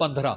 15,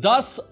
10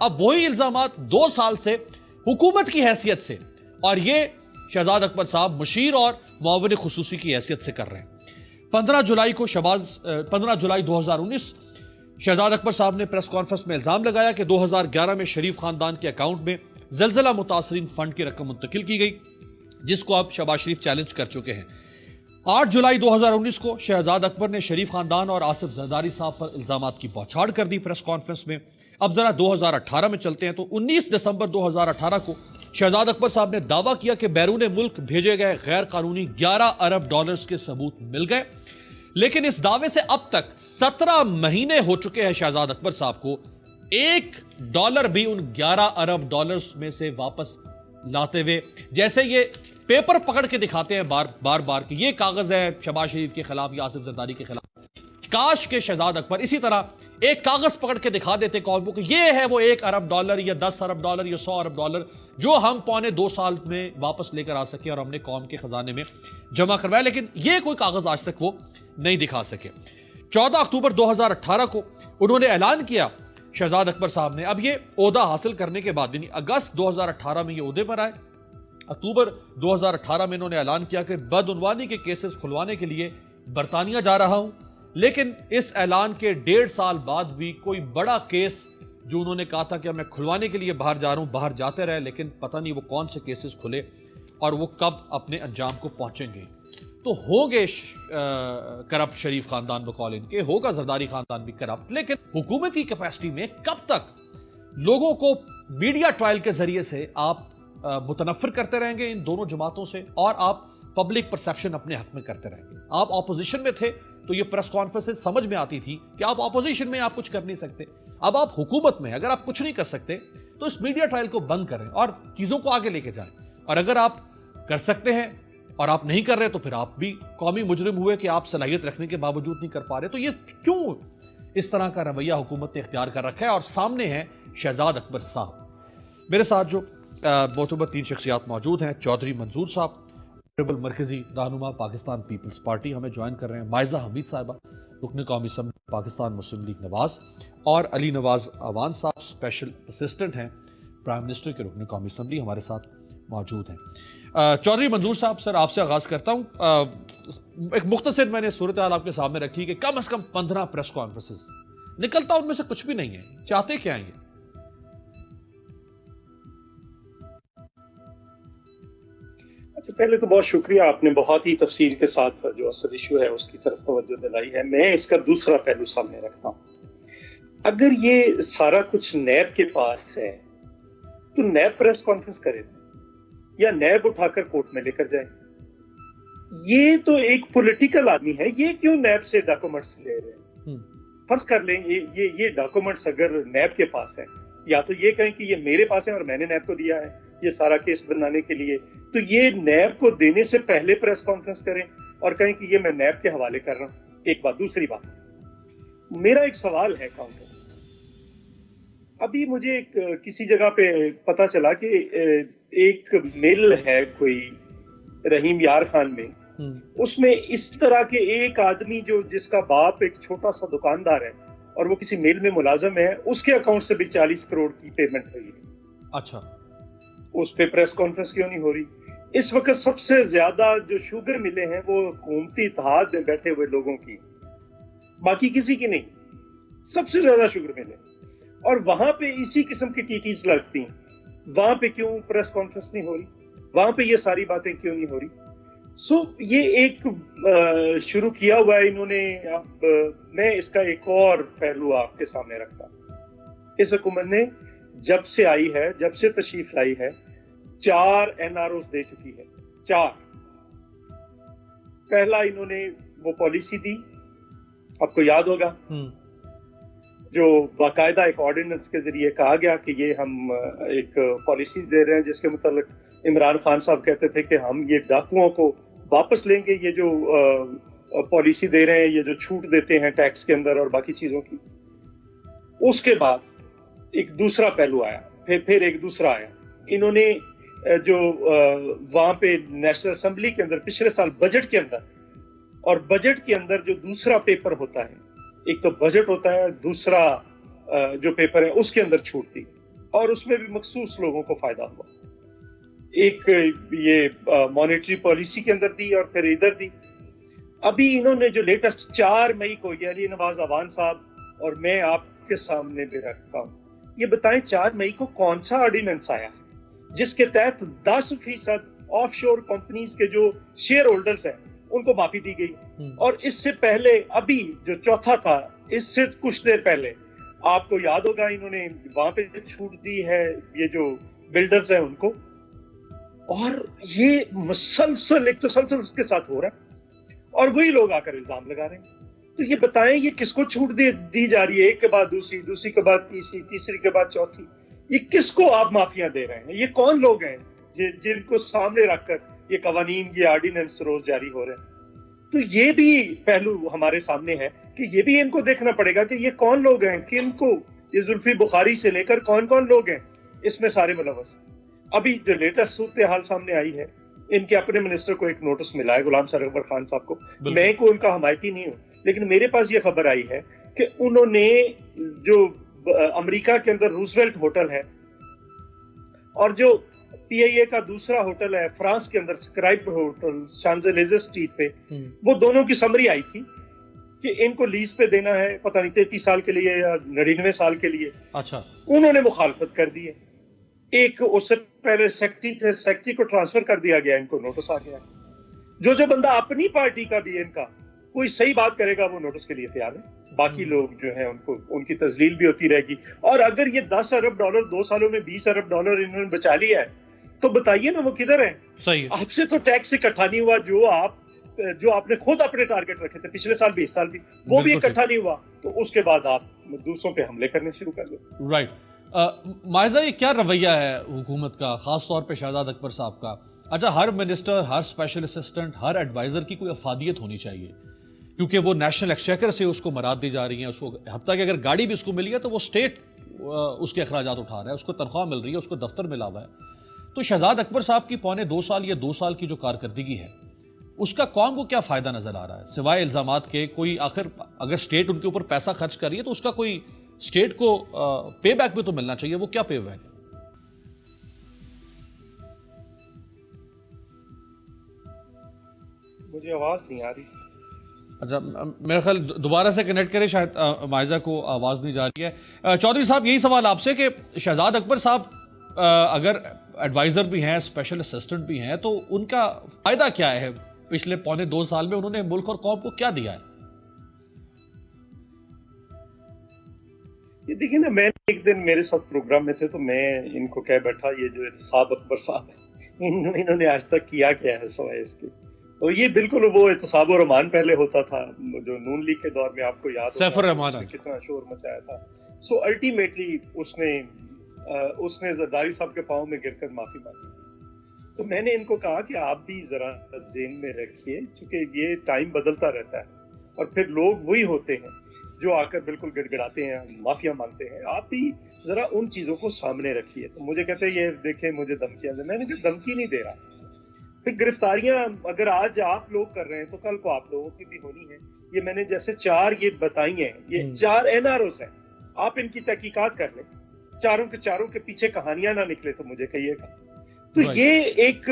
اب وہی الزامات 2 سال سے حکومت کی حیثیت سے اور یہ شہزاد اکبر صاحب مشیر اور معاون خصوصی کی حیثیت سے کر رہے ہیں۔ 15 جولائی 2019 شہزاد اکبر صاحب نے پریس کانفرنس میں الزام لگایا کہ 2011 میں شریف خاندان کے اکاؤنٹ میں زلزلہ متاثرین فنڈ کی رقم منتقل کی گئی، جس کو اب شہباز شریف چیلنج کر چکے ہیں۔ 8 جولائی 2019 کو شہزاد اکبر نے شریف خاندان اور آصف زرداری صاحب پر الزامات کی بوچھاڑ کر دی پریس کانفرنس میں۔ اب ذرا 2018 میں چلتے ہیں تو 19 دسمبر 2018 کو شہزاد اکبر صاحب نے دعویٰ کیا کہ بیرون ملک بھیجے گئے غیر قانونی 11 ارب ڈالرز کے ثبوت مل گئے، لیکن اس دعوے سے اب تک 17 مہینے ہو چکے ہیں شہزاد اکبر صاحب کو $1 بھی ان 11 ارب ڈالرز میں سے واپس لاتے ہوئے، جیسے یہ پیپر پکڑ کے دکھاتے ہیں بار بار کہ یہ کاغذ ہے شہباز شریف کے خلاف یا آصف زرداری کے خلاف۔ کاش کے شہزاد اکبر اسی طرح ایک کاغذ پکڑ کے دکھا دیتے قوم کو کہ یہ ہے وہ 1 ارب ڈالر یا 10 ارب ڈالر یا 100 ارب ڈالر جو ہم پونے 2 سال میں واپس لے کر آ سکے اور ہم نے قوم کے خزانے میں جمع کروایا، لیکن یہ کوئی کاغذ آج تک وہ نہیں دکھا سکے۔ 14 اکتوبر 2018 کو انہوں نے اعلان کیا شہزاد اکبر صاحب نے، اب یہ عہدہ حاصل کرنے کے بعد یعنی اگست 2018 میں یہ عہدے پر آئے، اکتوبر 2018 میں انہوں نے اعلان کیا کہ بدعنوانی کے کیسز کھلوانے کے لیے برطانیہ جا رہا ہوں، لیکن اس اعلان کے 1.5 سال بعد بھی کوئی بڑا کیس جو انہوں نے کہا تھا کہ میں کھلوانے کے لیے باہر جا رہا ہوں، باہر جاتے رہے، لیکن پتہ نہیں وہ کون سے کیسز کھلے اور وہ کب اپنے انجام کو پہنچیں گے۔ تو ہوں گے کرپٹ شریف خاندان بقول ان کے، ہوگا زرداری خاندان بھی کرپٹ، لیکن حکومت کی کیپیسٹی میں کب تک لوگوں کو میڈیا ٹرائل کے ذریعے سے آپ متنفر کرتے رہیں گے ان دونوں جماعتوں سے، اور آپ پبلک پرسیپشن اپنے حق میں کرتے رہیں گے؟ آپ اپوزیشن میں تھے تو یہ پریس کانفرنس سمجھ میں آتی تھی کہ آپ اپوزیشن میں آپ کچھ کر نہیں سکتے، اب آپ حکومت میں اگر آپ کچھ نہیں کر سکتے تو اس میڈیا ٹرائل کو بند کریں اور چیزوں کو آگے لے کے جائیں، اور اگر آپ کر سکتے ہیں اور آپ نہیں کر رہے تو پھر آپ بھی قومی مجرم ہوئے کہ آپ صلاحیت رکھنے کے باوجود نہیں کر پا رہے۔ تو یہ کیوں اس طرح کا رویہ حکومت نے اختیار کر رکھا ہے؟ اور سامنے ہیں شہزاد اکبر صاحب، میرے ساتھ جو معتبر 3 شخصیات موجود ہیں، چودھری منظور صاحب مرکزی رہنما پاکستان پیپلز پارٹی ہمیں جوائن کر رہے ہیں، مائزہ حمید صاحبہ رکن قومی اسمبلی پاکستان مسلم لیگ نواز، اور علی نواز اوان صاحب اسپیشل اسسٹنٹ ہیں پرائم منسٹر کے رکن قومی اسمبلی ہمارے ساتھ موجود ہیں۔ چودھری منظور صاحب، سر آپ سے آغاز کرتا ہوں۔ ایک مختصر میں نے صورتحال آپ کے سامنے رکھی کہ کم از کم 15 پریس کانفرنسز نکلتا ان میں سے کچھ بھی نہیں ہے، چاہتے کیا ہیں یہ؟ اچھا، پہلے تو بہت شکریہ، آپ نے بہت ہی تفصیل کے ساتھ جو اصل ایشو ہے اس کی طرف توجہ دلائی ہے۔ میں اس کا دوسرا پہلو سامنے رکھتا ہوں۔ اگر یہ سارا کچھ نیب کے پاس ہے تو نیب پریس کانفرنس کرے یا نیب اٹھا کر کورٹ میں لے کر جائے۔ یہ تو ایک پولیٹیکل آدمی ہے، یہ کیوں نیب سے ڈاکومنٹس لے رہے ہیں؟ فرض کر لیں یہ ڈاکومنٹس اگر نیب کے پاس ہے، یا تو یہ کہیں کہ یہ میرے پاس ہے اور میں نے نیب کو دیا ہے یہ سارا کیس بنانے کے لیے، تو یہ نیب کو دینے سے پہلے پریس کانفرنس کریں اور کہیں کہ یہ میں نیب کے حوالے کر رہا ہوں۔ ایک بات۔ دوسری بات، میرا ایک سوال ہے کاؤنٹر، ابھی مجھے کسی جگہ پہ پتا چلا کہ ایک مل ہے کوئی رحیم یار خان میں، اس میں اس طرح کے ایک آدمی جو جس کا باپ ایک چھوٹا سا دکاندار ہے اور وہ کسی میل میں ملازم ہے، اس کے اکاؤنٹ سے بھی 40 کروڑ کی پیمنٹ ہوئی ہے۔ اچھا، اس پہ پریس کانفرنس کیوں نہیں ہو رہی؟ اس وقت سب سے زیادہ جو شوگر ملے ہیں وہ حکومتی اتحاد میں بیٹھے ہوئے لوگوں کی، باقی کسی کی نہیں، سب سے زیادہ شوگر ملے، اور وہاں پہ اسی قسم کی ٹیٹیز لگتی ہیں، وہاں پہ کیوں پریس کانفرنس نہیں ہو رہی؟ وہاں پہ یہ ساری باتیں کیوں نہیں ہو رہی؟ یہ ایک شروع کیا ہوا ہے انہوں نے۔ اب میں اس کا ایک اور پہلو آپ کے سامنے رکھتا ہوں۔ اس حکومت نے جب سے آئی ہے، جب سے تشریف لائی ہے، 4 NROs دے چکی ہے، 4۔ پہلا انہوں نے وہ پالیسی دی، آپ کو یاد ہوگا، جو باقاعدہ ایک آرڈیننس کے ذریعے کہا گیا کہ یہ ہم ایک پالیسی دے رہے ہیں جس کے متعلق عمران خان صاحب کہتے تھے کہ ہم یہ ڈاکوؤں کو واپس لیں گے، یہ جو پالیسی دے رہے ہیں، یہ جو چھوٹ دیتے ہیں ٹیکس کے اندر اور باقی چیزوں کی۔ اس کے بعد ایک دوسرا پہلو آیا، پھر ایک دوسرا آیا، انہوں نے جو وہاں پہ نیشنل اسمبلی کے اندر پچھلے سال بجٹ کے اندر، اور بجٹ کے اندر جو دوسرا پیپر ہوتا ہے، ایک تو بجٹ ہوتا ہے، دوسرا جو پیپر ہے اس کے اندر چھوٹ دی۔ اور اس میں بھی مخصوص لوگوں کو فائدہ ہوا. ایک یہ مانیٹری پالیسی کے اندر دی اور پھر ادھر دی. ابھی انہوں نے جو لیٹسٹ 4 مئی کو یہ علی نواز اعوان صاحب اور میں آپ کے سامنے بھی رکھتا ہوں, یہ بتائیں 4 مئی کو کون سا آرڈیننس آیا جس کے تحت 10% آف شور کمپنیز کے جو شیئر ہولڈرز ہیں ان کو معافی دی گئی. اور اس سے پہلے ابھی جو چوتھا تھا, اس سے کچھ دیر پہلے آپ کو یاد ہوگا انہوں نے وہاں پہ چھوٹ دی ہے یہ جو بلڈرز ہیں ان کو, اور یہ مسلسل ایک تسلسل اس کے ساتھ ہو رہا ہے اور وہی لوگ آ کر الزام لگا رہے ہیں. تو یہ بتائیں یہ کس کو چھوٹ دی جا رہی ہے, ایک کے بعد دوسری, دوسری کے بعد تیسری, تیسری کے بعد چوتھی, یہ کس کو آپ معافیاں دے رہے ہیں؟ یہ کون لوگ ہیں جن کو سامنے رکھ کر یہ قوانین, یہ آرڈیننس روز جاری ہو رہے ہیں؟ تو یہ بھی پہلو ہمارے سامنے ہے کہ یہ بھی ان کو دیکھنا پڑے گا کہ یہ کون لوگ ہیں, کن کو, یہ زلفی بخاری سے لے کر کون کون لوگ ہیں اس میں سارے ملوث. ابھی جو لیٹسٹ صورتحال سامنے آئی ہے, ان کے اپنے منسٹر کو ایک نوٹس ملا ہے, غلام سرور خان صاحب کو. میں کو ان کا حمایتی نہیں ہوں, لیکن میرے پاس یہ خبر آئی ہے کہ انہوں نے جو امریکہ کے اندر روزویلٹ ہوٹل ہے اور جو پی آئی اے کا دوسرا ہوٹل ہے فرانس کے اندر سکرائب ہوٹل شانزلیزے اسٹریٹ پہ, وہ دونوں کی سمری آئی تھی کہ ان کو لیز پہ دینا ہے پتہ نہیں 33 سال کے لیے یا 99 سال کے لیے. اچھا, انہوں نے مخالفت کر دی ہے. ایک اس سے پہلے سیکٹری کو ٹرانسفر کر دیا گیا, ان کو نوٹس آ گیا. جو بندہ اپنی پارٹی کا بھی ان کا کوئی صحیح بات کرے گا وہ نوٹس کے لیے تیار ہے, باقی لوگ جو ہیں ان کو ان کی تذلیل بھی ہوتی رہے گی. اور اگر یہ $10 ارب 2 سالوں میں $20 ارب انہوں نے بچا لیا ہے تو بتائیے نا وہ کدھر ہیں؟ صحیح, آپ سے تو ٹیکس اکٹھا نہیں ہوا جو آپ نے خود اپنے ٹارگٹ رکھے تھے پچھلے سال 20 سال بھی, وہ بھی اکٹھا نہیں ہوا, تو اس کے بعد آپ دوسروں پہ حملے کرنے شروع کر دیں. رائٹ. مائزہ, یہ کیا رویہ ہے حکومت کا, خاص طور پہ شہزاد اکبر صاحب کا؟ اچھا, ہر منسٹر, ہر اسپیشل اسسٹنٹ, ہر ایڈوائزر کی کوئی افادیت ہونی چاہیے, کیونکہ وہ نیشنل ایکسچیکر سے اس کو مراد دی جا رہی ہیں, اس کو حتیٰ کہ اگر گاڑی بھی اس کو ملی ہے تو وہ اسٹیٹ اس کے اخراجات اٹھا رہا ہے, اس کو تنخواہ مل رہی ہے, اس کو دفتر ملا ہوا ہے. تو شہزاد اکبر صاحب کی 2.25 سال یا 2 سال کی جو کارکردگی ہے, اس کا قوم کو کیا فائدہ نظر آ رہا ہے سوائے الزامات کے؟ کوئی آخر اگر اسٹیٹ ان کے اوپر پیسہ خرچ کر رہی ہے تو اس کا کوئی اسٹیٹ کو پے بیک بھی تو ملنا چاہیے, وہ کیا پے بیک ہے؟ مجھے آواز نہیں آ رہی. اچھا, میرا خیال دوبارہ سے کنیکٹ کریں, شاید مائزہ کو آواز نہیں جا رہی ہے. چودھری صاحب, یہی سوال آپ سے کہ شہزاد اکبر صاحب اگر ایڈوائزر بھی ہیں, اسپیشل اسسٹنٹ بھی ہیں, تو ان کا فائدہ کیا ہے؟ پچھلے 2.25 سال میں انہوں نے ملک اور قوم کو کیا دیا ہے؟ یہ دیکھیں نا, میں ایک دن میرے ساتھ پروگرام میں تھے تو میں ان کو کہہ بیٹھا یہ جو احتساب اکبر صاحب ہیں انہوں نے آج تک کیا ہے سوائے اس کے. تو یہ بالکل وہ احتساب الرحمان پہلے ہوتا تھا جو نون لیگ کے دور میں آپ کو یاد سیف الرحمان کتنا شور مچایا تھا. سو الٹیمیٹلی اس نے زرداری صاحب کے پاؤں میں گر کر معافی مانگی. تو میں نے ان کو کہا کہ آپ بھی ذرا ذہن میں رکھیے, چونکہ یہ ٹائم بدلتا رہتا ہے اور پھر لوگ وہی ہوتے ہیں جو آ کر بالکل گڑ گڑاتے ہیں, معافیا مانگتے ہیں. آپ بھی ذرا ان چیزوں کو سامنے رکھیے. تو مجھے کہتے ہیں یہ دیکھیں مجھے دھمکیاں دیں. میں نے کہا دھمکی نہیں دے رہا. پھر گرفتاریاں اگر آج آپ لوگ کر رہے ہیں تو کل کو آپ لوگوں کی بھی ہونی ہے. یہ میں نے جیسے 4 یہ بتائی ہیں, یہ 4 NROs ہیں, آپ ان کی تحقیقات کر لیں, چاروں کے پیچھے کہانیاں نہ نکلے تو مجھے کہیے گا. تو یہ ایک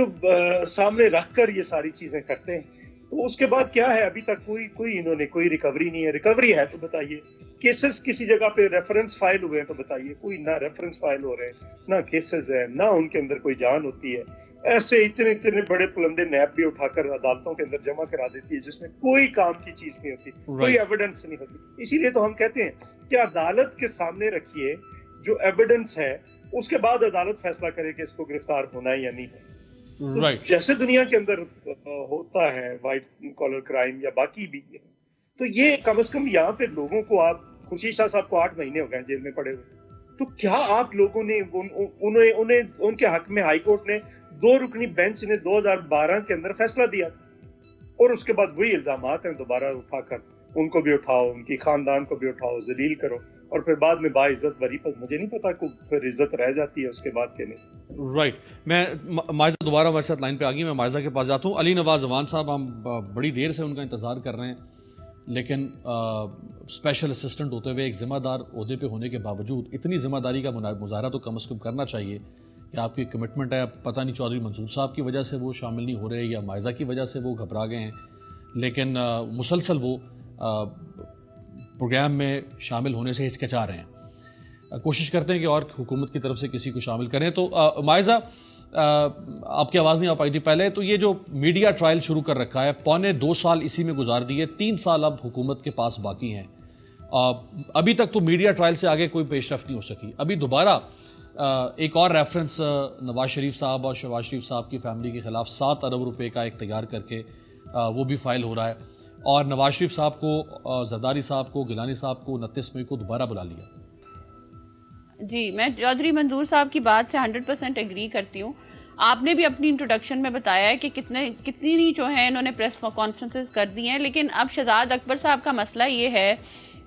سامنے رکھ کر یہ ساری چیزیں کرتے ہیں. تو اس کے بعد کیا ہے, ابھی تک کوئی انہوں نے کوئی ریکوری نہیں ہے. ریکوری ہے تو بتائیے, کیسز کسی جگہ پہ ریفرنس فائل ہوئے ہیں تو بتائیے. کوئی نہ ریفرنس فائل ہو رہے ہیں, نہ کیسز ہیں, نہ ان کے اندر کوئی جان ہوتی ہے. ایسے اتنے بڑے پلندے نیب بھی اٹھا کر عدالتوں کے اندر جمع کرا دیتی ہے جس میں کوئی کام کی چیز نہیں ہوتی, کوئی ایویڈنس نہیں ہوتی. اسی لیے تو ہم کہتے ہیں کہ عدالت کے سامنے رکھیے جو ایویڈنس ہے, اس کے بعد عدالت فیصلہ کرے کہ اس کو گرفتار ہونا ہے یا نہیں ہے. جیسے دنیا کے اندر ہوتا ہے وائٹ کالر کرائم یا باقی بھی, تو یہ کم از کم یہاں پہ لوگوں کو, آپ خورشید شاہ صاحب کو 8 مہینے ہو گئے جیل میں پڑے ہوئے, تو کیا آپ لوگوں نے انہیں ان کے حق میں ہائی کورٹ نے 2 رکنی بینچ نے 2012 کے اندر فیصلہ دیا, اور اس کے بعد وہی الزامات ہیں دوبارہ اٹھا کر ان کو بھی اٹھاؤ, ان کی خاندان کو بھی اٹھاؤ, ذلیل کرو, اور پھر بعد میں باعزت بری پر مجھے نہیں پتا کو پھر عزت رہ جاتی ہے اس کے بعد کہ نہیں. رائٹ. میں مائزہ دوبارہ ہمارے ساتھ لائن پہ آ گئی, میں مائزہ کے پاس جاتا ہوں. علی نواز اعوان صاحب, ہم بڑی دیر سے ان کا انتظار کر رہے ہیں. لیکن اسپیشل اسسٹنٹ ہوتے ہوئے ایک ذمہ دار عہدے پہ ہونے کے باوجود اتنی ذمہ داری کا مظاہرہ تو کم از کم کرنا چاہیے کہ آپ کی کمٹمنٹ ہے. پتہ نہیں چودھری منظور صاحب کی وجہ سے وہ شامل نہیں ہو رہے یا مائزہ کی وجہ سے وہ گھبرا گئے ہیں, لیکن مسلسل وہ پروگرام میں شامل ہونے سے ہچکچا رہے ہیں. کوشش کرتے ہیں کہ اور حکومت کی طرف سے کسی کو شامل کریں. تو مائزہ آپ کی آواز نہیں آ پائی تھی پہلے. تو یہ جو میڈیا ٹرائل شروع کر رکھا ہے, 2.25 سال اسی میں گزار دیے, 3 سال اب حکومت کے پاس باقی ہیں. ابھی تک تو میڈیا ٹرائل سے آگے کوئی پیش رفت نہیں ہو سکی. ابھی دوبارہ ایک اور ریفرنس نواز شریف صاحب اور شہباز شریف صاحب کی فیملی کے خلاف 7 ارب روپے کا ایک تیار کر کے وہ بھی فائل ہو رہا ہے, اور نواز شریف صاحب کو, زرداری صاحب کو, گیلانی صاحب کو 29 مئی کو دوبارہ بلا لیا. جی, میں چودھری منظور صاحب کی بات سے 100% ایگری کرتی ہوں. آپ نے بھی اپنی انٹروڈکشن میں بتایا ہے کہ کتنی جو ہیں انہوں نے پریس کانفرنسز کر دی ہیں, لیکن اب شہزاد اکبر صاحب کا مسئلہ یہ ہے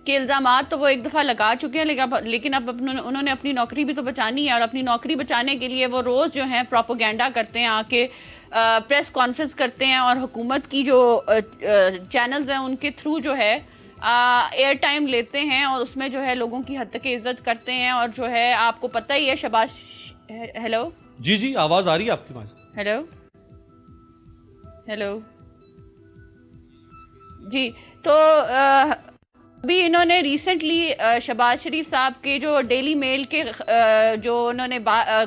کہ الزامات تو وہ ایک دفعہ لگا چکے ہیں, لیکن اب انہوں نے اپنی نوکری بھی تو بچانی ہے, اور اپنی نوکری بچانے کے لیے وہ روز جو ہیں پروپیگنڈا کرتے ہیں, آ کے پریس کانفرنس کرتے ہیں, اور حکومت کی جو چینلز ہیں ان کے تھرو جو ہے ایئر ٹائم لیتے ہیں, اور اس میں جو ہے لوگوں کی حد تک عزت کرتے ہیں. اور جو ہے آپ کو پتہ ہی ہے شہباز, ہیلو جی آواز آ رہی ہے آپ کی بات, ہیلو جی. تو ابھی انہوں نے ریسنٹلی شہباز شریف صاحب کے جو ڈیلی میل کے جو انہوں نے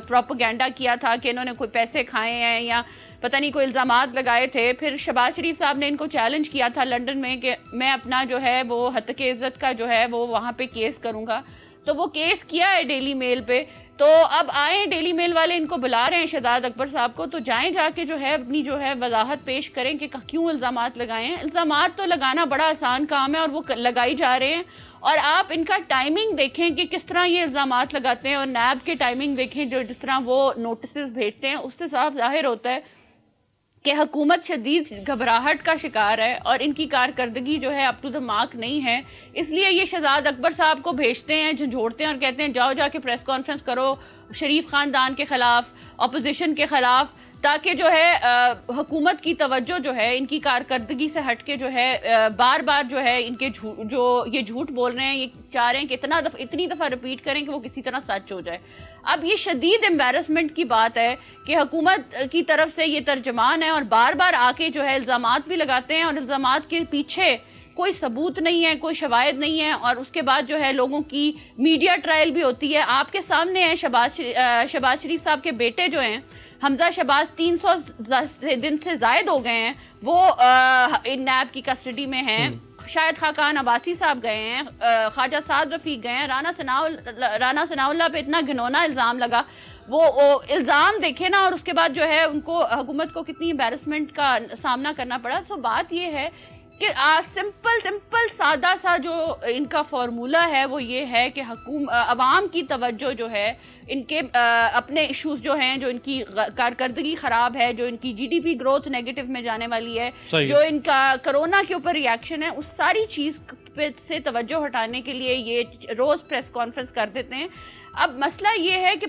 پروپیگنڈا کیا تھا کہ انہوں نے کوئی پیسے کھائے ہیں یا پتہ نہیں کوئی الزامات لگائے تھے, پھر شہباز شریف صاحب نے ان کو چیلنج کیا تھا لنڈن میں کہ میں اپنا جو ہے وہ حتق عزت کا جو ہے وہ وہاں پہ کیس کروں گا. تو وہ کیس کیا ہے ڈیلی میل پہ. تو اب آئیں, ڈیلی میل والے ان کو بلا رہے ہیں شہزاد اکبر صاحب کو, تو جائیں جا کے جو ہے اپنی جو ہے وضاحت پیش کریں کہ کیوں الزامات لگائے ہیں. الزامات تو لگانا بڑا آسان کام ہے اور وہ لگائی جا رہے ہیں, اور آپ ان کا ٹائمنگ دیکھیں کہ کس طرح یہ الزامات لگاتے ہیں, اور نیب کے ٹائمنگ دیکھیں جو جس طرح وہ نوٹسز بھیجتے ہیں, اس سے صاف ظاہر ہوتا ہے کہ حکومت شدید گھبراہٹ کا شکار ہے اور ان کی کارکردگی جو ہے اپ ٹو دا مارک نہیں ہے. اس لیے یہ شہزاد اکبر صاحب کو بھیجتے ہیں, جھنجھوڑتے ہیں اور کہتے ہیں جاؤ جا کے پریس کانفرنس کرو شریف خاندان کے خلاف, اپوزیشن کے خلاف, تاکہ جو ہے حکومت کی توجہ جو ہے ان کی کارکردگی سے ہٹ کے جو ہے بار بار جو ہے ان کے جو یہ جھوٹ بول رہے ہیں, یہ چاہ رہے ہیں کہ اتنی دفعہ ریپیٹ کریں کہ وہ کسی طرح سچ ہو جائے. اب یہ شدید امبیرسمنٹ کی بات ہے کہ حکومت کی طرف سے یہ ترجمان ہے اور بار بار آ کے جو ہے الزامات بھی لگاتے ہیں, اور الزامات کے پیچھے کوئی ثبوت نہیں ہے, کوئی شواہد نہیں ہے, اور اس کے بعد جو ہے لوگوں کی میڈیا ٹرائل بھی ہوتی ہے. آپ کے سامنے ہیں شہباز شریف صاحب کے بیٹے جو ہیں حمزہ شہباز 300 دن سے زائد ہو گئے ہیں, وہ نیب کی کسٹڈی میں ہیں. شاہد خاقان عباسی صاحب گئے ہیں, خواجہ سعد رفیق گئے ہیں, رانا ثناء اللہ پہ اتنا گھنونا الزام لگا. وہ الزام دیکھے نا, اور اس کے بعد جو ہے ان کو حکومت کو کتنی امبیرسمنٹ کا سامنا کرنا پڑا. تو بات یہ ہے کہ سمپل سادہ سا جو ان کا فارمولہ ہے وہ یہ ہے کہ عوام کی توجہ جو ہے ان کے اپنے ایشوز جو ہیں, جو ان کی کارکردگی خراب ہے, جو ان کی G D P growth negative میں جانے والی ہے, جو ان کا کرونا کے اوپر ریاکشن ہے, اس ساری چیز سے توجہ ہٹانے کے لیے یہ روز پریس کانفرنس کر دیتے ہیں. اب مسئلہ یہ ہے کہ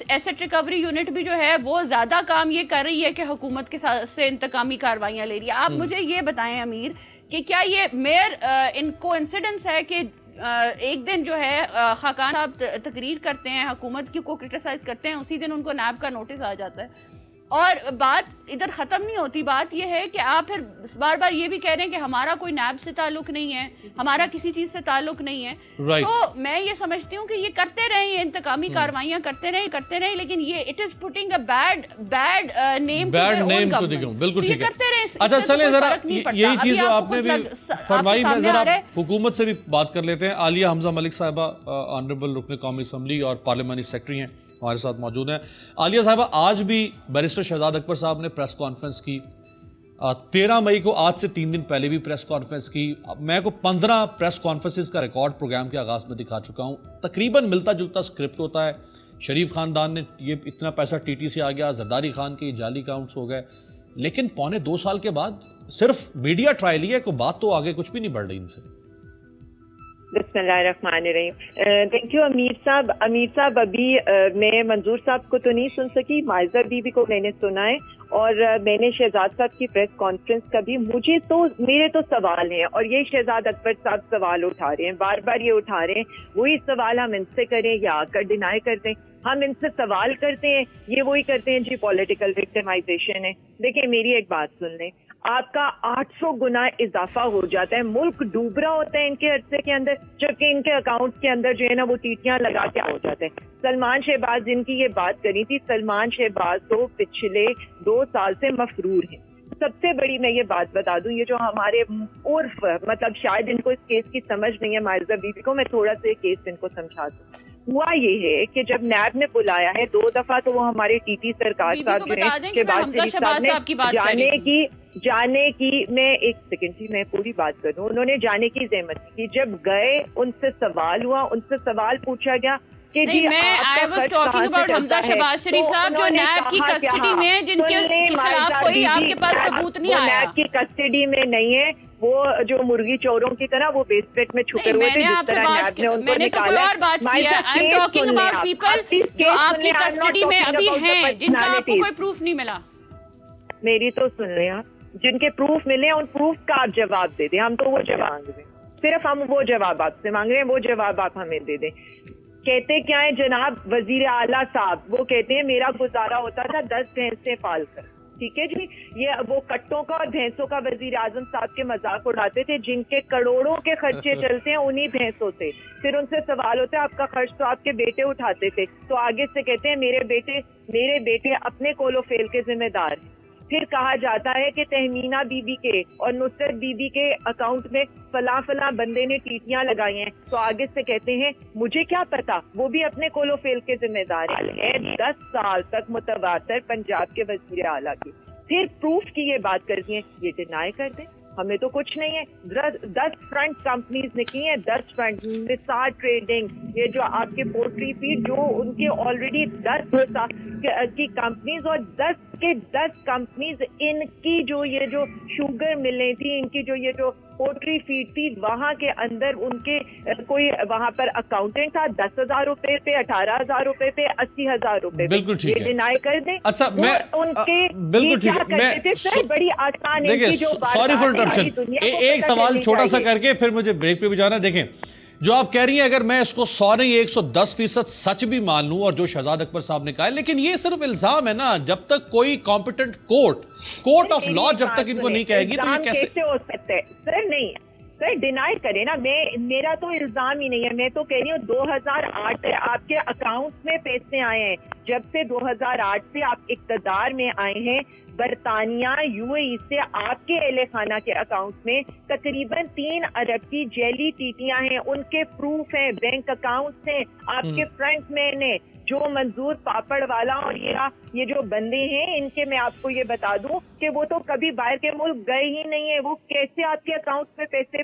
ایسٹ ریکوری یونٹ بھی جو ہے وہ زیادہ کام یہ کر رہی ہے کہ حکومت کے سے انتقامی کارروائیاں لے رہی ہے. آپ مجھے یہ بتائیں امیر کہ کیا یہ میئر ان کو انسیڈنس ہے کہ ایک دن جو ہے خاقان صاحب تقریر کرتے ہیں, حکومت کو کرٹیسائز کرتے ہیں, اسی دن ان کو نیب کا نوٹس آ جاتا ہے, اور بات ادھر ختم نہیں ہوتی. بات یہ ہے کہ آپ پھر بار بار یہ بھی کہہ رہے ہیں کہ ہمارا کوئی نیب سے تعلق نہیں ہے, ہمارا کسی چیز سے تعلق نہیں ہے. تو میں یہ سمجھتی ہوں کہ یہ کرتے رہیں, یہ انتقامی کارروائیاں کرتے رہیں, لیکن یہ it is putting a bad name to their own government. بالکل ٹھیک ہے. اچھا چلیں ذرا یہی چیز آپ نے بھی فرمائی, میں ذرا حکومت سے بھی بات کر لیتے ہیں. عالیہ حمزہ ملک صاحبہ آنریبل رکن قومی اسمبلی اور پارلیمانی سیکرٹری ہیں, ہمارے ساتھ موجود ہیں. عالیہ صاحبہ, آج بھی بیرسٹر شہزاد اکبر صاحب نے پریس کانفرنس کی, 13 مئی کو, آج سے 3 دن پہلے بھی پریس کانفرنس کی. میں کو 15 پریس کانفرنسز کا ریکارڈ پروگرام کے آغاز میں دکھا چکا ہوں. تقریباً ملتا جلتا اسکرپٹ ہوتا ہے. شریف خاندان نے یہ اتنا پیسہ ٹی ٹی سے آ گیا, زرداری خان کے جعلی اکاؤنٹس ہو گئے, لیکن 2.25 سال کے بعد صرف میڈیا ٹرائل ہی ہے, کوئی بات تو آگے کچھ بھی نہیں بڑھ رہی ان سے. بسم اللہ الرحمن الرحیم. تھینک یو امیر صاحب ابھی میں منظور صاحب کو تو نہیں سن سکی, مائزہ بیوی کو میں نے سنا ہے, اور میں نے شہزاد صاحب کی پریس کانفرنس کا بھی. میرے تو سوال ہیں, اور یہ شہزاد اکبر صاحب سوال اٹھا رہے ہیں, بار بار یہ اٹھا رہے ہیں. وہی سوال ہم ان سے کریں یا آ کر ڈینائی کر دیں. ہم ان سے سوال کرتے ہیں, یہ وہی کرتے ہیں جی پولیٹیکل وکٹمائزیشن ہے. دیکھیں میری ایک بات سن لیں, آپ کا 800 گنا اضافہ ہو جاتا ہے, ملک ڈوب رہا ہوتا ہے ان کے عرصے کے اندر, جبکہ ان کے اکاؤنٹ کے اندر جو ہے نا وہ ٹیٹیاں لگا کے ہو جاتے ہیں. سلمان شہباز جن کی یہ بات کری تھی, سلمان شہباز تو پچھلے 2 سال سے مفرور ہیں. سب سے بڑی میں یہ بات بتا دوں, یہ جو ہمارے عرف, مطلب شاید ان کو اس کیس کی سمجھ نہیں ہے مائزہ بیوی کو, میں تھوڑا سا کیس ان کو سمجھا دوں. ہوا یہ ہے کہ جب نیب نے بلایا ہے 2 دفعہ, تو وہ ہمارے ٹی ٹی سرکار صاحب جو ہیں شہباز شریف صاحب نے جانے کی میں ایک سیکنڈ تھی, میں پوری بات کروں. انہوں نے جانے کی زحمت کی, جب گئے ان سے سوال ہوا, ان سے سوال پوچھا گیا کہ جی شہباز شریف صاحب جو نیب کی کسٹڈی میں ہیں, جن کے خلاف کوئی آپ کے پاس ثبوت نہیں آیا. نیب کی کسٹڈی میں نہیں ہے, وہ جو مرغی چوروں کی طرح وہ بیسمنٹ میں چھپے ہوئے تھے, جس طرح نیب نے ان کو نکالا. اور بات کی ہے, I am talking about people جو آپ کی کسٹڈی میں ابھی ہیں, جن کا آپ کو کوئی پروف نہیں ملا. میری تو سن رہے ہیں, جن کے پروف ملے ان پروف کا آپ جواب دے دیں. ہم تو وہ جواب مانگ رہے ہیں, صرف ہم وہ جواب آپ سے مانگ رہے ہیں, وہ جواب آپ ہمیں دے دیں. کہتے کیا ہے جناب وزیر اعلیٰ صاحب, وہ کہتے ہیں میرا گزارا ہوتا تھا 10 بھینسیں پال کر. ٹھیک ہے جی, یہ وہ کٹوں کا اور بھینسوں کا وزیر اعظم صاحب کے مذاق اڑاتے تھے, جن کے کروڑوں کے خرچے چلتے ہیں انہی بھینسوں سے. پھر ان سے سوال ہوتا ہے آپ کا خرچ تو آپ کے بیٹے اٹھاتے تھے, تو آگے سے کہتے ہیں میرے بیٹے اپنے کول و فیل کے ذمہ دار ہیں. پھر کہا جاتا ہے کہ تہمینہ بی بی کے اور نصرت بی بی کے اکاؤنٹ میں فلاں بندے نے ٹیٹیاں لگائی ہیں, تو آگے سے کہتے ہیں مجھے کیا پتا, وہ بھی اپنے کول و فیل کے ذمہ دار ہیں. 10 سال تک متواتر پنجاب کے وزیر اعلیٰ کی, پھر پروف کی یہ بات کرتی ہیں, یہ ڈینائی کر دیں ہمیں تو کچھ نہیں ہے. 10 فرنٹ کمپنیز نے کی ہیں, 10 فرنٹ نثار ٹریڈنگ, یہ جو آپ کے پوٹری فیڈ جو ان کے آلریڈی 10 کی کمپنیز, اور 10 کے 10 کمپنیز ان کی جو یہ جو شوگر ملیں تھی, ان کی جو یہ جو پوٹری فیڈ تھی, وہاں کے اندر ان کے کوئی وہاں پر اکاؤنٹنٹ تھا 10,000 روپے پہ, 18,000 روپے پہ, 80,000 روپے پہ. یہ ڈینائی کر دیں. اچھا میں ان کے بالکل ٹھیک ہے, بڑی آسان ہے جو سوری فار انٹرپشن, ایک سوال چھوٹا سا کر کے پھر مجھے بریک پہ بھی جانا ہے. دیکھیں جو آپ کہہ رہی ہیں, اگر میں اس کو 100 نہیں 110% سچ بھی مان لوں, اور جو شہزاد اکبر صاحب نے کہا ہے, لیکن یہ صرف الزام ہے نا. جب تک کوئی کمپیٹنٹ کورٹ آف لا جب تک ان کو نہیں کہے گی, تو یہ کیسے ہو سکتا ہے؟ سر نہیں سر, ڈینائی کرے نا. میرا تو الزام ہی نہیں ہے, میں تو کہہ رہی ہوں 2008 سے آپ کے اکاؤنٹ میں پیسے آئے ہیں. جب سے 2008 سے آپ اقتدار میں آئے ہیں, برطانیہ UAE سے آپ کے اہل خانہ کے اکاؤنٹ میں تقریباً 3 ارب کی جیلی ٹیٹیاں ہیں. ان کے پروف ہیں, بینک اکاؤنٹس ہیں. آپ کے فرنٹ مین ہیں جو منظور پاپڑ والا اور یہ جو بندے ہیں, ان کے میں آپ کو یہ بتا دوں کہ وہ تو کبھی باہر کے ملک گئے ہی نہیں ہیں. وہ کیسے آپ کے اکاؤنٹ میں پیسے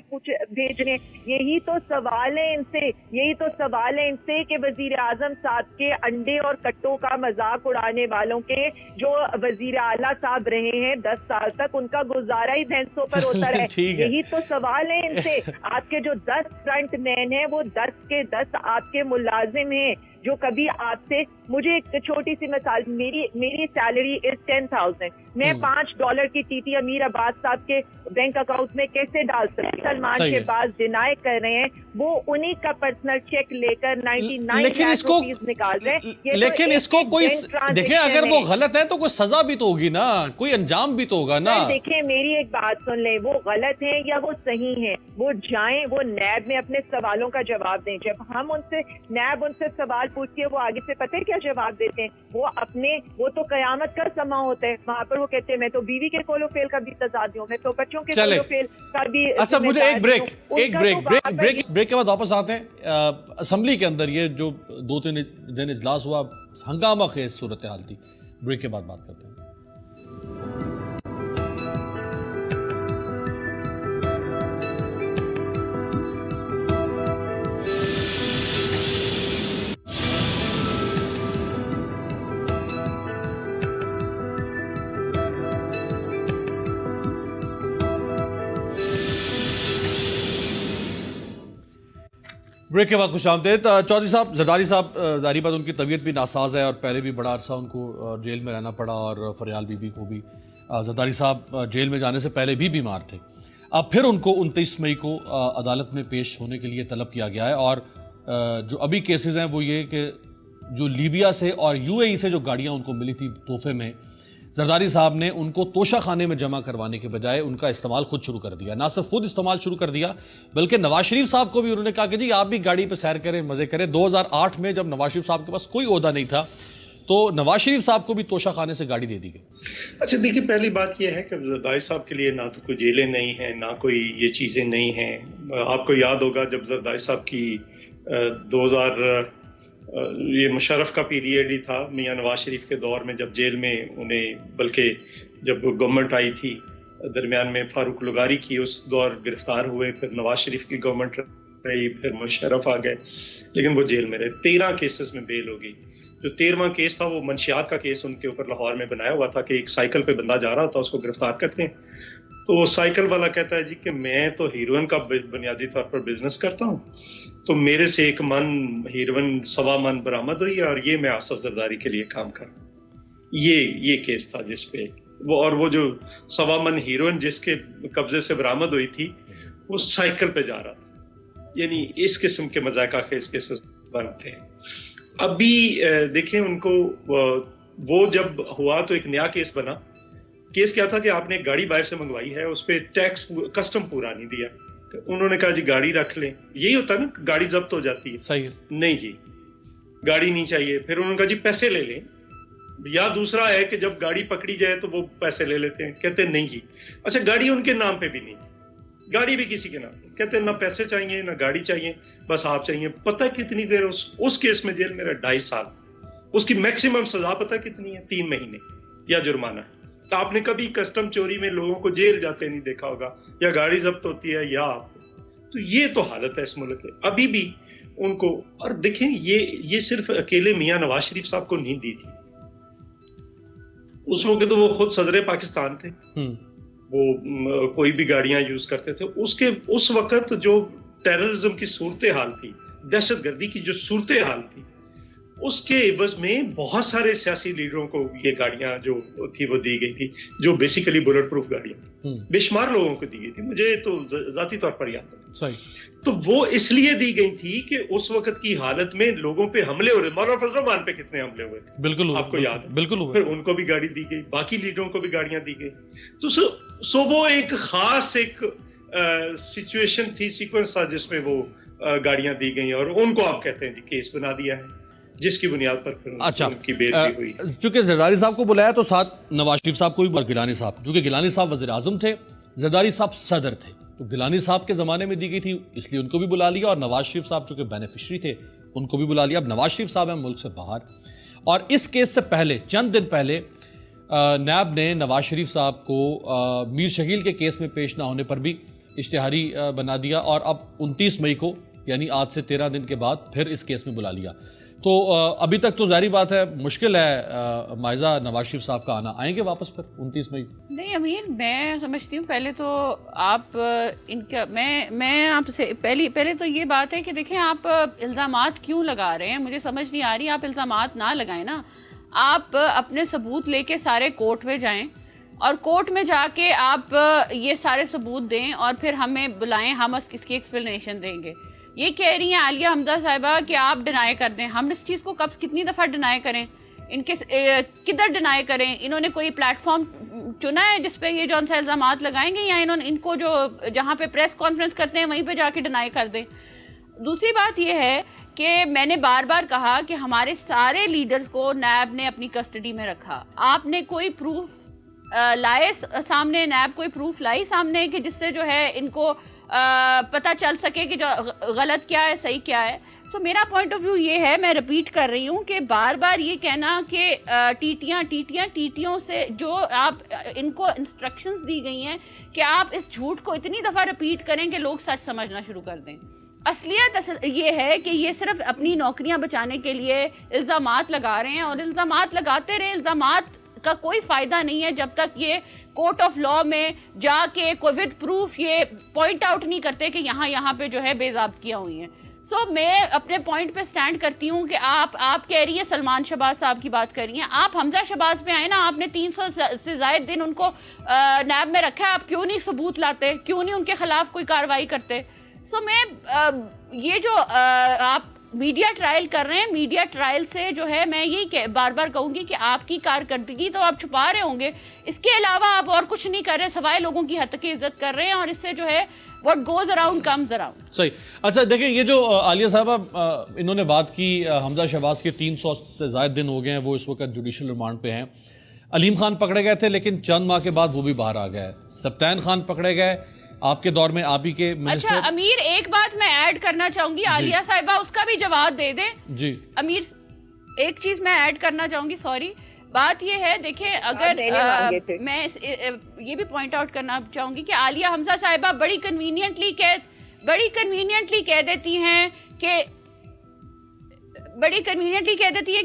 بھیج رہے ہیں؟ یہی تو سوال ہے ان سے کہ وزیر اعظم صاحب کے انڈے اور کٹوں کا مذاق اڑانے والوں کے جو وزیر اعلیٰ صاحب رہے ہیں 10 سال تک, ان کا گزارا ہی بھینسوں پر ہوتا رہے. یہی تو سوال ہے ان سے. آپ کے جو 10 فرنٹ مین ہیں, وہ 10 کے 10 آپ کے ملازم ہیں جو کبھی آپ سے, مجھے ایک چھوٹی سی مثال, میری سیلری از 10,000, میں $5 کی ٹیٹی امیر عباس صاحب کے بینک اکاؤنٹ میں کیسے ڈال سکتی؟ سلمان شہباز ڈینائی کر رہے ہیں, وہ انہی کا پرسنل چیک لے کر 99 لاکھ روپیز نکال رہے ہیں. لیکن اس کو کوئی دیکھیں, اگر وہ غلط ہے تو کوئی سزا بھی تو ہوگی نا, کوئی انجام بھی تو ہوگا نا. دیکھیں میری ایک بات سن لیں, وہ غلط ہیں یا وہ صحیح ہیں, وہ جائیں, وہ نیب میں اپنے سوالوں کا جواب دیں. جب ہم نیب ان سے سوال پوچھتی ہے, وہ آگے سے پتہ ہے کیا جواب دیتے ہیں؟ وہ تو قیامت کا سما ہوتا ہے, وہاں پر وہ کہتے ہیں میں تو بیوی کے کولو فیل کا بھی تضاد ہوں, میں تو بچوں کے کولو فیل کا بھی. اچھا مجھے ایک بریک کے بعد واپس آتے ہیں. اسمبلی کے اندر یہ جو 2-3 دن اجلاس ہوا, ہنگامہ خیز صورتحال تھی. بریک کے بعد بات کرتے ہیں. بریک کے بعد خوش آمدید چودھری صاحب. زرداری صاحب ظاہری بات ان کی طبیعت بھی ناساز ہے اور پہلے بھی بڑا عرصہ ان کو جیل میں رہنا پڑا اور فریال بی بی کو بھی. زرداری صاحب جیل میں جانے سے پہلے بھی بیمار تھے. اب پھر ان کو 29 مئی کو عدالت میں پیش ہونے کے لیے طلب کیا گیا ہے اور جو ابھی کیسز ہیں وہ یہ کہ جو لیبیا سے اور یو اے ای سے جو گاڑیاں ان کو ملی تھی تحفے میں, زرداری صاحب نے ان کو توشہ خانے میں جمع کروانے کے بجائے ان کا استعمال خود شروع کر دیا. نہ صرف خود استعمال شروع کر دیا بلکہ نواز شریف صاحب کو بھی انہوں نے کہا کہ جی آپ بھی گاڑی پہ سیر کریں, مزے کریں. 2008 میں جب نواز شریف صاحب کے پاس کوئی عہدہ نہیں تھا تو نواز شریف صاحب کو بھی توشہ خانے سے گاڑی دے دی گئی. اچھا دیکھیے, پہلی بات یہ ہے کہ زرداری صاحب کے لیے نہ تو کوئی جیلیں نہیں ہیں, نہ کوئی یہ چیزیں نہیں ہیں. آپ کو یاد ہوگا جب زرداری صاحب کی 2000 یہ مشرف کا پیریڈ ہی تھا میاں نواز شریف کے دور میں, جب جیل میں انہیں, بلکہ جب گورنمنٹ آئی تھی درمیان میں فاروق لغاری کی, اس دور گرفتار ہوئے, پھر نواز شریف کی گورنمنٹ رہی, پھر مشرف آ گئے, لیکن وہ جیل میں رہے. 13 کیسز میں بیل ہو گئی. جو 13واں کیس تھا وہ منشیات کا کیس ان کے اوپر لاہور میں بنایا ہوا تھا کہ ایک سائیکل پہ بندہ جا رہا تھا, اس کو گرفتار کرتے ہیں تو وہ سائیکل والا کہتا ہے جی کہ میں تو ہیروئن کا بنیادی طور پر بزنس کرتا ہوں, تو میرے سے 1 من ہیروئن 1.25 من برآمد ہوئی اور یہ میں آصف زرداری کے لیے کام کر رہا ہوں. یہ کیس تھا جس پہ وہ, اور وہ جو 1.25 من ہیروئن جس کے قبضے سے برآمد ہوئی تھی وہ سائیکل پہ جا رہا تھا. یعنی اس قسم کے مذائقہ خیز کیسز بنتے ہیں. ابھی دیکھیں ان کو وہ جب ہوا تو ایک نیا کیس بنا. کیس کیا تھا کہ آپ نے ایک گاڑی باہر سے منگوائی ہے, اس پہ ٹیکس کسٹم پورا نہیں دیا. انہوں نے کہا جی گاڑی رکھ لیں. یہی ہوتا ہے نا, گاڑی ضبط ہو جاتی ہے. صحیح. نہیں جی گاڑی نہیں چاہیے. پھر انہوں نے کہا جی پیسے لے لیں. یا دوسرا ہے کہ جب گاڑی پکڑی جائے تو وہ پیسے لے لیتے ہیں. کہتے ہیں نہیں جی. اچھا گاڑی ان کے نام پہ بھی نہیں, گاڑی بھی کسی کے نام پہ. کہتے ہیں نہ پیسے چاہیے نہ گاڑی چاہیے, بس آپ چاہیے. پتہ کتنی دیر اس کیس میں جیل میں رہا؟ 2.5 سال. اس کی میکسیمم سزا پتہ کتنی ہے؟ 3 مہینے یا جرمانہ. آپ نے کبھی کسٹم چوری میں لوگوں کو جیل جاتے نہیں دیکھا ہوگا, یا گاڑی ضبط ہوتی ہے یا آپ. تو یہ تو حالت ہے اس ملک میں ابھی بھی ان کو. اور دیکھیں یہ صرف اکیلے میاں نواز شریف صاحب کو نہیں دی تھی. اس وقت تو وہ خود صدر پاکستان تھے, وہ کوئی بھی گاڑیاں یوز کرتے تھے. اس وقت جو ٹیررزم کی صورتحال تھی, دہشت گردی کی جو صورتحال تھی, اس کے عوض میں بہت سارے سیاسی لیڈروں کو یہ گاڑیاں جو تھی وہ دی گئی تھی, جو بیسیکلی بلٹ پروف گاڑیاں بے شمار لوگوں کو دی گئی تھی. مجھے تو ذاتی طور پر یاد ہے. تو وہ اس لیے دی گئی تھی کہ اس وقت کی حالت میں لوگوں پہ حملے ہو رہے. مولانا فضل الرحمان پہ کتنے حملے ہوئے تھے, بالکل آپ کو یاد ہے. بالکل. پھر ان کو بھی گاڑی دی گئی, باقی لیڈروں کو بھی گاڑیاں دی گئی. تو سو وہ ایک خاص ایک سچویشن تھی, سیکوینس تھا جس میں وہ گاڑیاں دی گئیں, اور ان کو آپ کہتے ہیں جی کیس بنا دیا ہے, جس کی بنیاد پر پھر ان کی بیل بھی ہوئی. چونکہ زرداری صاحب کو بلایا تو ساتھ نواز شریف صاحب کو بھی, اور گیلانی صاحب, چونکہ گیلانی صاحب وزیر اعظم تھے, زرداری صاحب صدر تھے, تو گیلانی صاحب کے زمانے میں دی گئی تھی اس لیے ان کو بھی بلا لیا, اور نواز شریف صاحب چونکہ بینیفیشری تھے ان کو بھی بلا لیا. اب نواز شریف صاحب ہیں ملک سے باہر, اور اس کیس سے پہلے چند دن پہلے نیب نے نواز شریف صاحب کو میر شکیل کے کیس میں پیش نہ ہونے پر بھی اشتہاری بنا دیا, اور اب 29 مئی کو یعنی آج سے 13 دن کے بعد پھر اس کیس میں بلا لیا. تو ابھی تک تو ظاہری بات ہے مشکل ہے مائزہ نواز شریف صاحب کا آنا. آئیں گے واپس پھر 29 مئی؟ نہیں امین, میں سمجھتی ہوں پہلے تو آپ ان کا میں آپ سے پہلے تو یہ بات ہے کہ دیکھیں آپ الزامات کیوں لگا رہے ہیں, مجھے سمجھ نہیں آ رہی. آپ الزامات نہ لگائیں نا, آپ اپنے ثبوت لے کے سارے کورٹ میں جائیں, اور کورٹ میں جا کے آپ یہ سارے ثبوت دیں, اور پھر ہمیں بلائیں, ہم اس کی ایکسپلینیشن دیں گے. یہ کہہ رہی ہیں عالیہ حمزہ صاحبہ کہ آپ ڈینائی کر دیں. ہم اس چیز کو کتنی دفعہ ڈینائی کریں, ان کے کدھر ڈینائی کریں؟ انہوں نے کوئی پلیٹ فارم چنا ہے جس پہ یہ جو سے الزامات لگائیں گے, یا ان کو جو جہاں پہ پریس کانفرنس کرتے ہیں وہیں پہ جا کے ڈینائی کر دیں؟ دوسری بات یہ ہے کہ میں نے بار بار کہا کہ ہمارے سارے لیڈرز کو نیب نے اپنی کسٹڈی میں رکھا. آپ نے کوئی پروف لائے سامنے, نیب کوئی پروف لائی سامنے کہ جس سے جو ہے ان کو پتہ چل سکے کہ جو غلط کیا ہے صحیح کیا ہے. سو میرا پوائنٹ آف ویو یہ ہے, میں ریپیٹ کر رہی ہوں کہ بار بار یہ کہنا کہ ٹیٹیوں سے جو آپ ان کو انسٹرکشنز دی گئی ہیں کہ آپ اس جھوٹ کو اتنی دفعہ ریپیٹ کریں کہ لوگ سچ سمجھنا شروع کر دیں. اصلیت یہ ہے کہ یہ صرف اپنی نوکریاں بچانے کے لیے الزامات لگا رہے ہیں, اور الزامات لگاتے رہے. الزامات کا کوئی فائدہ نہیں ہے جب تک یہ کورٹ آف لا میں جا کے کوئی ود پروف یہ پوائنٹ آؤٹ نہیں کرتے کہ یہاں پہ جو ہے بے ضابطگیاں ہوئی ہیں. سو میں اپنے پوائنٹ پہ سٹینڈ کرتی ہوں کہ آپ کہہ رہی ہیں سلمان شہباز صاحب کی بات کر رہی ہیں, آپ حمزہ شہباز پہ آئے نا, آپ نے 300 سے زائد دن ان کو نیب میں رکھا ہے, آپ کیوں نہیں ثبوت لاتے, کیوں نہیں ان کے خلاف کوئی کارروائی کرتے؟ سو میں یہ جو آپ میڈیا ٹرائل کر رہے ہیں, میڈیا ٹرائل سے جو ہے میں یہی بار بار کہوں گی کہ آپ کی کارکردگی تو آپ چھپا رہے ہوں گے, اس کے علاوہ آپ اور کچھ نہیں کر رہے سوائے لوگوں کی حق کی عزت کر رہے ہیں, اور اس سے جو ہے what goes around comes around. صحیح. اچھا دیکھیں, یہ جو عالیہ صاحبہ انہوں نے بات کی, حمزہ شہباز کے 300 سے زائد دن ہو گئے ہیں, وہ اس وقت جوڈیشل ریمانڈ پہ ہیں. علیم خان پکڑے گئے تھے لیکن چند ماہ کے بعد وہ بھی باہر آ گئے. سبطین خان پکڑے گئے آپ کے دور میں, آپ ہی کے منسٹر. اچھا امیر, ایک بات میں ایڈ کرنا چاہوں گی, عالیہ صاحبہ اس کا بھی جواب دے دیں. جی امیر, ایک چیز میں ایڈ کرنا چاہوں گی, سوری, بات یہ ہے دیکھیں, اگر میں یہ بھی پوائنٹ آؤٹ کرنا چاہوں گی کہ عالیہ حمزہ صاحبہ بڑی کنوینئنٹلی کہہ دیتی ہیں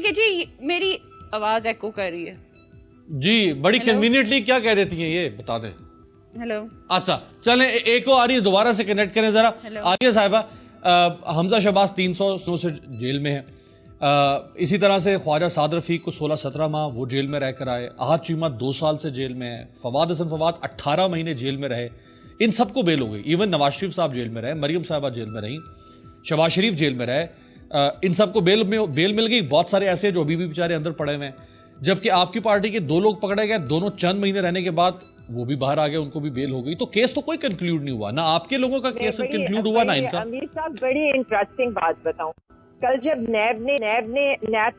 کہ جی میری آواز ایکو کر رہی ہے. جی بڑی کنوینئنٹلی کیا کہہ دیتی ہیں یہ بتا دیں. ہیلو, اچھا چلیں ایک اور آ رہی ہے, دوبارہ سے کنیکٹ کریں ذرا. عالیہ صاحبہ, حمزہ شہباز 300 سے جیل میں ہے, اسی طرح سے خواجہ سعد رفیق کو 16-17 ماہ وہ جیل میں رہ کر آئے, احد چیمہ 2 سال سے جیل میں ہے, فواد حسن فواد 18 مہینے جیل میں رہے, ان سب کو بیل ہو گئی. ایون نواز شریف صاحب جیل میں رہے, مریم صاحبہ جیل میں رہیں, شہباز شریف جیل میں رہے, ان سب کو بیل مل گئی. بہت سارے ایسے جو ابھی بھی بیچارے اندر پڑے ہوئے ہیں, جبکہ آپ کی پارٹی کے 2 لوگ پکڑے گئے, دونوں چند مہینے رہنے کے بعد وہ بھی باہر آ گئے, ان کو بھی بیل ہو گئی. تو کیس تو کوئی کنکلوڈ نہیں ہوا, نہ آپ کے لوگوں کا کیس کنکلوڈ ہوا نہ ان کا. امیر صاحب بڑی انٹرسٹنگ بات بتاؤں, کل جب نیب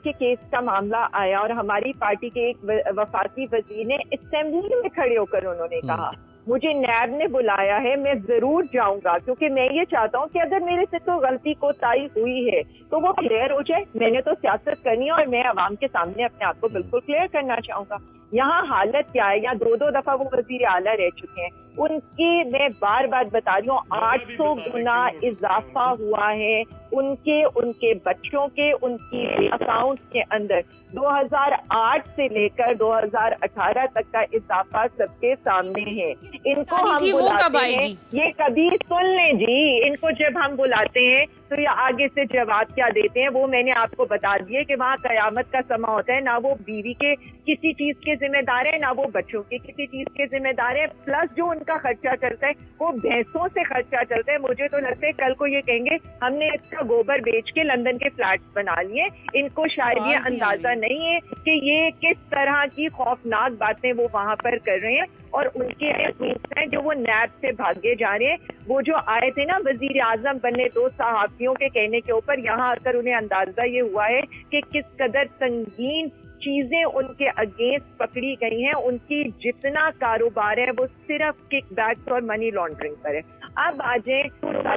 کے کیس کا معاملہ آیا اور ہماری پارٹی کے ایک وفاقی وزیر نے اسمبلی میں کھڑے ہو کر انہوں نے کہا مجھے نیب نے بلایا ہے, میں ضرور جاؤں گا, کیونکہ میں یہ چاہتا ہوں کہ اگر میرے سے تو غلطی کوتاہی ہوئی ہے تو وہ کلیئر ہو جائے. میں نے تو سیاست کرنی ہے اور میں عوام کے سامنے اپنے آپ کو بالکل کلیئر کرنا چاہوں گا. یہاں حالت کیا ہے, یا 2 دفعہ وہ وزیر اعلیٰ رہ چکے ہیں, ان کی میں بار بار بتا رہی ہوں 800 گنا اضافہ ہوا ہے ان کے بچوں کے ان کی اکاؤنٹ کے اندر. 2008 سے لے کر 2018 تک کا اضافہ سب کے سامنے ہے. ان کو ہم بلاتے ہیں, یہ کبھی سن لیں جی, ان کو جب ہم بلاتے ہیں تو یہ آگے سے جواب کیا دیتے ہیں وہ میں نے آپ کو بتا دیے کہ وہاں قیامت کا سما ہوتا ہے. نہ وہ بیوی کے کسی چیز کے ذمہ دار ہیں, نہ وہ بچوں کے کسی چیز کے ذمہ دار ہیں, پلس جو ان کا خرچہ چلتا ہے وہ بھینسوں سے خرچہ چلتا ہے. مجھے تو لگتا ہے کل کو یہ کہیں گے ہم نے اس کا گوبر بیچ کے لندن کے فلیٹس بنا لیے. ان کو شاید یہ اندازہ نہیں ہے کہ یہ کس طرح کی خوفناک باتیں وہ وہاں پر کر رہے ہیں, اور ان کے ہیں جو وہ نیب سے بھاگے جا رہے ہیں. وہ جو آئے تھے نا وزیر اعظم بننے 2 صحافیوں کے کہنے کے اوپر, یہاں آ کر انہیں اندازہ یہ ہوا ہے کہ کس قدر سنگین چیزیں ان کے اگینسٹ پکڑی گئی ہیں. ان کی جتنا کاروبار ہے وہ صرف کک بیکس اور منی لانڈرنگ پر ہے. اب آ جائیں,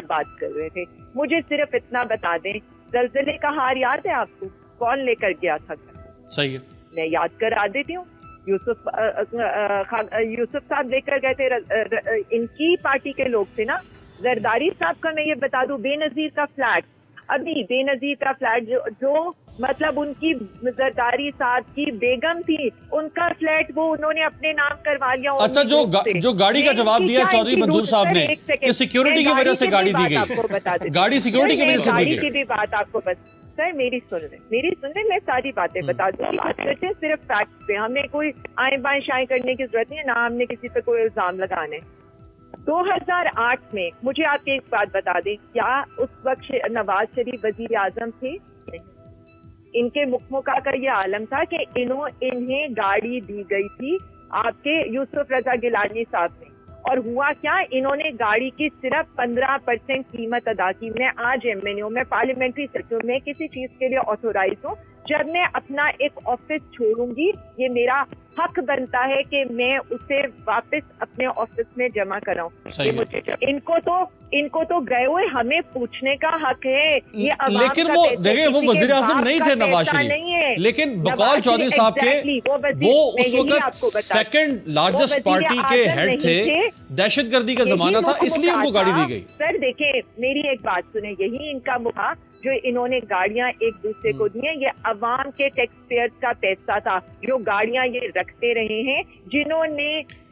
بات کر رہے تھے, مجھے صرف اتنا بتا دیں, زلزلے کا ہار یاد ہے آپ کو, کون لے کر گیا تھا؟ صحیح ہے, میں یاد کرا دیتی ہوں, یوسف صاحب لے کر گئے تھے, ان کی پارٹی کے لوگ تھے نا. زرداری صاحب کا میں یہ بتا دوں, بے نظیر کا فلیٹ, ابھی بے نظیر کا فلیٹ جو مطلب ان کی زرداری صاحب کی بیگم تھی, ان کا فلیٹ وہ انہوں نے اپنے نام کروا لیا. اچھا جو گاڑی کا جواب دیا چودھری منظور صاحب نے کہ سیکیورٹی کی وجہ سے گاڑی دی گئی, گاڑی سیکیورٹی کی وجہ سے دی گئی. کی بھی بات آپ کو سر میری سن لیں, میں ساری باتیں بتا دوں. بات کرتے ہیں صرف فیکٹس پہ, ہمیں کوئی آئیں بائیں شائیں کرنے کی ضرورت نہیں ہے, نہ ہم نے کسی پہ کوئی الزام لگانے. 2008 میں مجھے آپ ایک بات بتا دیں, کیا اس وقت نواز شریف وزیر اعظم تھے؟ ان کے مکمکا کا یہ عالم تھا کہ انہیں گاڑی دی گئی تھی آپ کے یوسف رضا گیلانی صاحب نے, اور ہوا کیا, انہوں نے گاڑی کی صرف 15% قیمت ادا کی. میں آج MNA ہوں, میں پارلیمنٹری سیکٹر میں کسی چیز کے لیے آتھورائز ہوں. جب میں اپنا ایک آفس چھوڑوں گی, یہ میرا حق بنتا ہے کہ میں اسے واپس اپنے آفس میں جمع کراؤں. ان کو تو گئے ہوئے ہمیں پوچھنے کا حق ہے. یہ لیکن وہ دیکھیں, وہ وزیر اعظم نہیں تھے نواز شریف, لیکن بقول چودھری صاحب کے وہ اس وقت سیکنڈ لارجسٹ پارٹی کے ہیڈ تھے, دہشت گردی کا زمانہ تھا, اس لیے ان کو گاڑی دی گئی. سر دیکھیں میری ایک بات سنیں, یہی ان کا مکھا جو انہوں نے گاڑیاں ایک دوسرے کو دی ہیں, یہ عوام کے ٹیکس پیئرز کا پیسہ تھا جو گاڑیاں یہ رکھتے رہے ہیں, جنہوں نے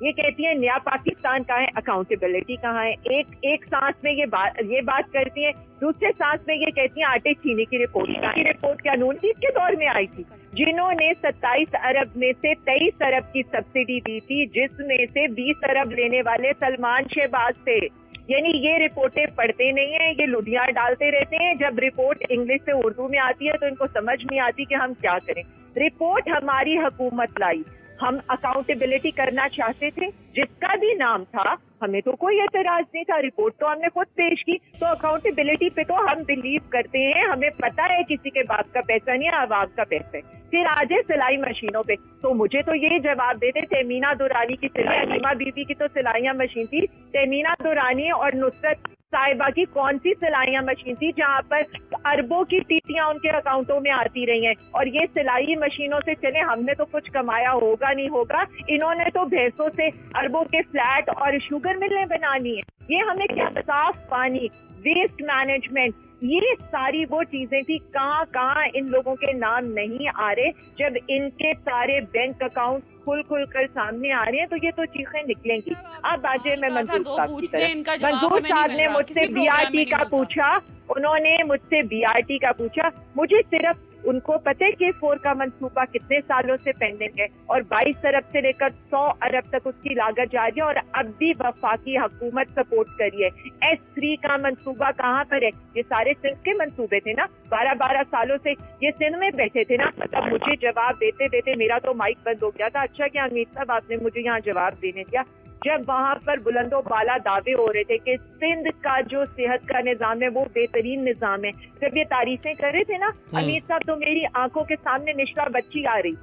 یہ کہتی ہیں نیا پاکستان کہاں ہے, اکاؤنٹیبلٹی کہاں ہے. ایک سانس میں یہ بات کرتی ہیں, دوسرے سانس میں یہ کہتی ہیں آٹے چینے کی رپورٹ کیا نون لیگ کے دور میں آئی تھی, جنہوں نے 27 ارب میں سے 23 ارب کی سبسڈی دی تھی, جس میں سے 20 ارب لینے والے سلمان شہباز تھے. یعنی یہ رپورٹیں پڑھتے نہیں ہیں, یہ لدھیاں ڈالتے رہتے ہیں. جب رپورٹ انگلش سے اردو میں آتی ہے تو ان کو سمجھ نہیں آتی کہ ہم کیا کریں. رپورٹ ہماری حکومت لائی, ہم اکاؤنٹیبلٹی کرنا چاہتے تھے, جس کا بھی نام تھا, ہمیں تو کوئی اعتراض نہیں تھا. رپورٹ تو ہم نے خود پیش کی, تو اکاؤنٹیبلٹی پہ تو ہم بلیو کرتے ہیں. ہمیں پتا ہے کسی کے باپ کا پیسہ نہیں ہے, عوام کا پیسہ ہے. پھر آج سلائی مشینوں پہ, تو مجھے تو یہ جواب دیتے, تیمینہ دورانی کی سلائی, حلیمہ بی بی کی تو سلائیاں مشین تھی, تیمینہ دورانی اور نصرت صاحبہ کی کون سی سلائیاں مشین تھی جہاں پر اربوں کی ٹیٹیاں ان کے اکاؤنٹوں میں آتی رہی ہیں. اور یہ سلائی مشینوں سے چلے, ہم نے تو کچھ کمایا ہوگا نہیں ہوگا, انہوں نے تو بھینسوں سے اربوں کے فلیٹ اور شوگر ملیں بنانی ہے. یہ ہمیں کیا, صاف پانی, ویسٹ مینجمنٹ, یہ ساری وہ چیزیں تھی. کہاں ان لوگوں کے نام نہیں آ رہے, جب ان کے سارے بینک اکاؤنٹ کھل کر سامنے آ رہے ہیں تو یہ تو چیخیں نکلیں گی. اب آ جائے میں منظور صاحب کی طرف. منظور صاحب نے مجھ سے بی آر ٹی کا پوچھا, انہوں نے مجھ سے بی آر ٹی کا پوچھا. مجھے صرف ان کو پتہ ہے کہ 4 کا منصوبہ کتنے سالوں سے پینڈنگ ہے, اور 22 ارب سے لے کر 100 ارب تک اس کی لاگت جاری ہے, اور اب بھی وفاقی حکومت سپورٹ کری ہے. S3 کا منصوبہ کہاں پر ہے؟ یہ سارے سندھ کے منصوبے تھے نا, 12 سالوں سے یہ سندھ میں بیٹھے تھے نا. مطلب مجھے جواب دیتے میرا تو مائک بند ہو گیا تھا. اچھا کیا امیر صاحب آپ نے مجھے یہاں جواب دینے دیا, جب وہاں پر بلند و بالا دعوے ہو رہے تھے کہ سندھ کا جو صحت کا نظام ہے وہ بہترین نظام ہے. جب یہ تعریفیں کر رہے تھے نا امیر صاحب, تو میری آنکھوں کے سامنے نشرہ بچی آ رہی,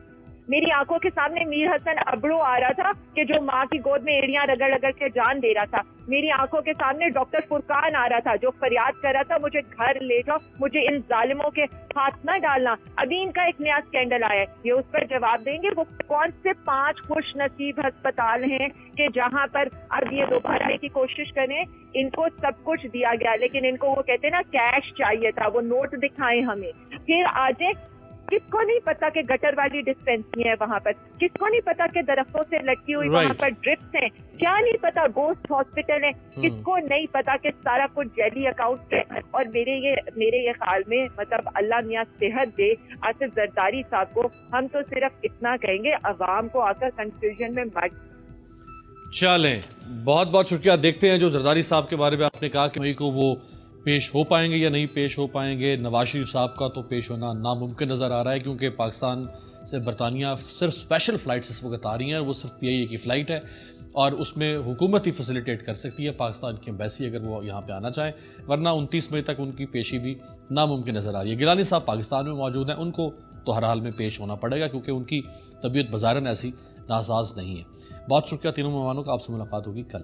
میری آنکھوں کے سامنے میر حسن ابڑو آ رہا تھا کہ جو ماں کی گود میں ایڑیاں رگڑ کے جان دے رہا تھا. میری آنکھوں کے سامنے ڈاکٹر فرقان آ رہا تھا جو فریاد کر رہا تھا مجھے گھر لے جاؤ, مجھے ان ظالموں کے ہاتھ نہ ڈالنا. ابھی ان کا ایک نیا اسکینڈل آیا ہے, یہ اس پر جواب دیں گے. وہ کون سے 5 خوش نصیب ہسپتال ہیں کہ جہاں پر اب یہ دوبارہ آنے کی کوشش کریں. ان کو سب کچھ دیا گیا, لیکن ان کو وہ کہتے ہیں نا کیش چاہیے تھا, وہ نوٹ دکھائیں ہمیں. پھر آجے, کس کو نہیں پتا کہ گٹر والی ڈسپینسری ہے وہاں پر, کس کو نہیں پتا کہ درختوں سے لٹکی ہوئی وہاں پر ڈرپس ہیں, کیا نہیں پتا گوسٹ ہاسپٹل ہے, کس کو نہیں پتا کہ سارا کچھ جیلی اکاؤنٹ ہے. اور میرے یہ خیال میں مطلب اللہ میاں صحت دے آصف زرداری صاحب کو, ہم تو صرف اتنا کہیں گے عوام کو آ کر کنفیوژن میں مت. چلیں, بہت بہت شکریہ. دیکھتے ہیں جو زرداری صاحب کے بارے میں آپ نے کہا کہ کو وہ پیش ہو پائیں گے یا نہیں پیش ہو پائیں گے. نواز شریف صاحب کا تو پیش ہونا ناممکن نظر آ رہا ہے, کیونکہ پاکستان سے برطانیہ صرف اسپیشل فلائٹس اس وقت آ رہی ہیں, وہ صرف PIA کی فلائٹ ہے, اور اس میں حکومت ہی فیسیلیٹیٹ کر سکتی ہے, پاکستان کی ایمبیسی اگر وہ یہاں پہ آنا چاہیں, ورنہ 29 مئی تک ان کی پیشی بھی ناممکن نظر آ رہی ہے. گیلانی صاحب پاکستان میں موجود ہیں, ان کو تو ہر حال میں پیش ہونا پڑے گا کیونکہ ان کی طبیعت بظاہراً ایسی ناساز نہیں ہے. بہت شکریہ تینوں مہمانوں کا, آپ سے ملاقات ہوگی کل.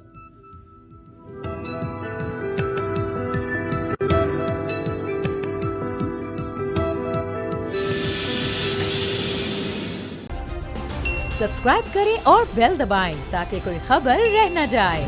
سبسکرائب کریں اور بیل دبائیں تاکہ کوئی خبر رہ نہ جائے.